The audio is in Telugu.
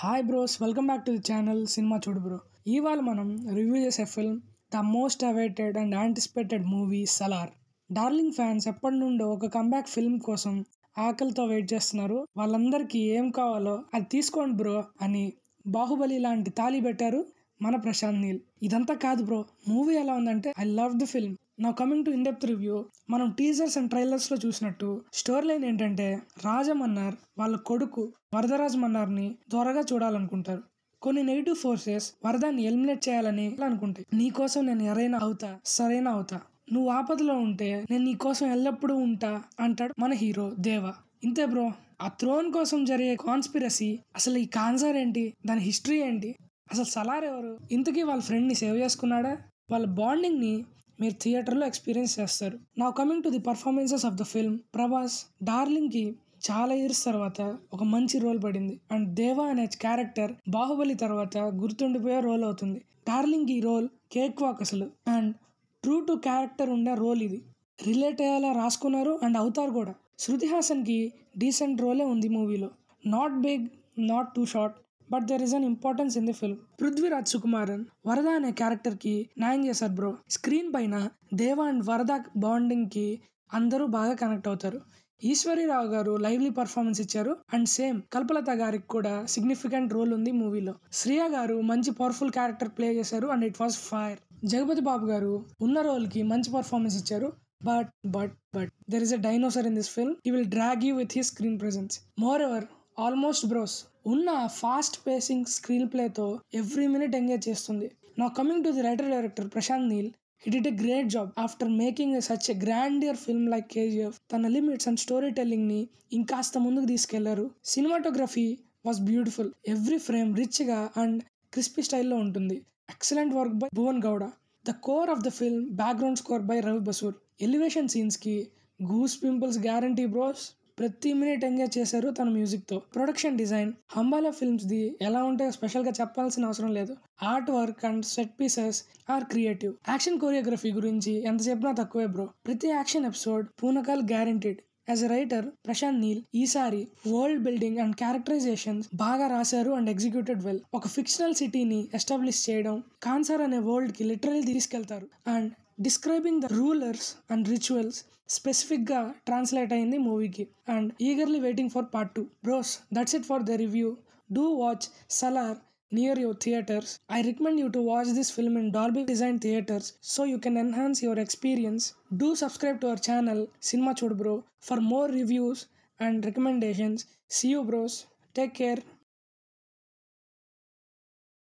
Hi bros, welcome back to the channel cinema చూడు బ్రో. ఇవాళ మనం రివ్యూ చేసే film the most awaited and anticipated movie Salaar. Darling fans ఎప్పటి నుండో ఒక కంబ్యాక్ ఫిల్మ్ కోసం ఆకలితో వెయిట్ చేస్తున్నారు. వాళ్ళందరికీ ఏం కావాలో అది తీసుకోండి బ్రో అని బాహుబలి లాంటి తాళి పెట్టారు మన ప్రశాంత్ నీల్. ఇదంతా కాదు బ్రో, మూవీ ఎలా ఉందంటే ఐ లవ్ ది ఫిల్మ్. నా coming to in depth review. మనం టీజర్స్ అండ్ ట్రైలర్స్ లో చూసినట్టు స్టోరీ లైన్ ఏంటంటే రాజమన్నార్ వాళ్ళ కొడుకు వరదరాజ్ మన్నార్ని త్వరగా చూడాలనుకుంటారు. కొన్ని నెగిటివ్ ఫోర్సెస్ వరదాన్ని ఎలిమినేట్ చేయాలని అనుకుంటాయి. నీకోసం నేను ఎరైనా అవుతా, సరైనా అవుతా, నువ్వు ఆపదలో ఉంటే నేను నీ కోసం ఎల్లప్పుడూ ఉంటా అంటాడు మన హీరో దేవా. ఇంతే బ్రో. ఆ థ్రోన్ కోసం జరిగే కాన్స్పిరసీ, అసలు ఈ కాన్సర్ ఏంటి, దాని హిస్టరీ ఏంటి, అసలు సలార్ ఎవరు, ఇంతకీ వాళ్ళ ఫ్రెండ్ని సేవ్ చేసుకున్నాడా, వాళ్ళ బాండింగ్ని మీరు థియేటర్లో ఎక్స్పీరియన్స్ చేస్తారు. Now coming to the performances of the film. Prabhas డార్లింగ్కి చాలా ఇయర్స్ తర్వాత ఒక మంచి రోల్ పడింది అండ్ దేవా అనే క్యారెక్టర్ బాహుబలి తర్వాత గుర్తుండిపోయే రోల్ అవుతుంది. డార్లింగ్ ఈ రోల్ కేక్ వాక్ అసలు, అండ్ ట్రూ టు క్యారెక్టర్ ఉండే రోల్ ఇది. రిలేట్ అయ్యేలా రాసుకున్నారు అండ్ అవుతారు కూడా. శృతి హాసన్కి డీసెంట్ రోలే ఉంది మూవీలో. Not big, not too short, but there is an importance in the film. Prithviraj Sukumaran Varada అనే క్యారెక్టర్ కి న్యాయం చేశారు బ్రో. స్క్రీన్ పైన దేవా అండ్ వరద బాండింగ్ కి అందరూ బాగా కనెక్ట్ అవుతారు. ఈశ్వరీరావు గారు లైవ్లీ పర్ఫార్మెన్స్ ఇచ్చారు అండ్ సేమ్ కల్పలత గారికి కూడా సిగ్నిఫికెంట్ రోల్ ఉంది మూవీలో. శ్రియా గారు మంచి పవర్ఫుల్ క్యారెక్టర్ ప్లే చేశారు and it was fire. Jagapathi Babu గారు ఉన్న రోల్ కి మంచి పర్ఫార్మెన్స్ ఇచ్చారు. But there is a dinosaur in this film. He will drag you with his screen presence. Moreover almost bros ఉన్న ఫాస్ట్ పేసింగ్ స్క్రీన్ ప్లేతో ఎవ్రీ మినిట్ ఎంగేజ్ చేస్తుంది. Now coming to the writer director Prashanth Neel. He did a great job after making such a grandeur film like KGF. తన లిమిట్స్ అండ్ స్టోరీ టెల్లింగ్ ని ఇంకాస్త ముందుకు తీసుకెళ్లారు. Cinematography was beautiful. Every frame rich గా అండ్ క్రిస్పీ స్టైల్లో ఉంటుంది. Excellent work by Bhuvan Gowda. The core of the film background score by Ravi Basrur. Elevation scenes కి గూస్ పింపుల్స్ గ్యారంటీ బ్రోస్. ప్రతి మినిట్ ఎంజాయ్ చేశారు తన మ్యూజిక్ తో. ప్రొడక్షన్ డిజైన్ హంబాలా ఫిల్మ్స్ ది ఎలా ఉంటాయో స్పెషల్ గా చెప్పాల్సిన అవసరం లేదు. Art work and set pieces are creative. Action choreography గురించి ఎంత చెప్పినా తక్కువే బ్రో. ప్రతి యాక్షన్ ఎపిసోడ్ పూనకాల్ guaranteed. As a writer Prashanth Neel ఈసారి వరల్డ్ బిల్డింగ్ అండ్ క్యారెక్టరైజేషన్స్ బాగా రాశారు అండ్ ఎగ్జిక్యూటెడ్ వెల్. ఒక ఫిక్షనల్ సిటీని ఎస్టాబ్లిష్ చేయడం, కాన్సర్ అనే వరల్డ్ కి లిటరల్లీ తీసుకెళ్తారు and describing the rulers and rituals specific గా ట్రాన్స్లేట్ అయింది మూవీకి. And eagerly waiting for part 2. Bros, that's it for the review. Do watch Salaar near your theaters. I recommend you to watch this film in Dolby Design theaters so you can enhance your experience. Do subscribe to our channel Cinema Chodu Bro for more reviews and recommendations. See you bros. Take care.